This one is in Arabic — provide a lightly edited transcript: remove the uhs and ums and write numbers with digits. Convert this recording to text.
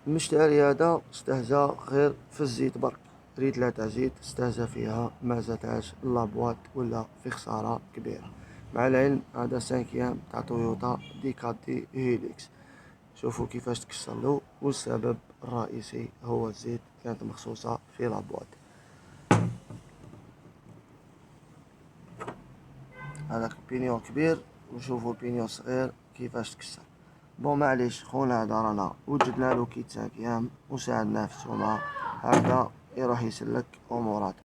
المشتري هذا استهزا غير في الزيت برك، ريت لا تاع زيت استهزا فيها، ما زادهاش لابواط ولا في خسارة كبيرة. مع العلم هذا سانكيام تاع تويوتا ديكادي هيليكس. شوفوا كيفاش تكسرلو، والسبب الرئيسي هو الزيت، كانت مخصوصة في لابواط. هذاك البينيون كبير، وشوفوا البينيون صغير كيفاش تكسر. بون معليش خونا هذا رانا وجدنا له كيت 5 ايام وساعدناه في السومة، هكذا يروح يسلك امورات.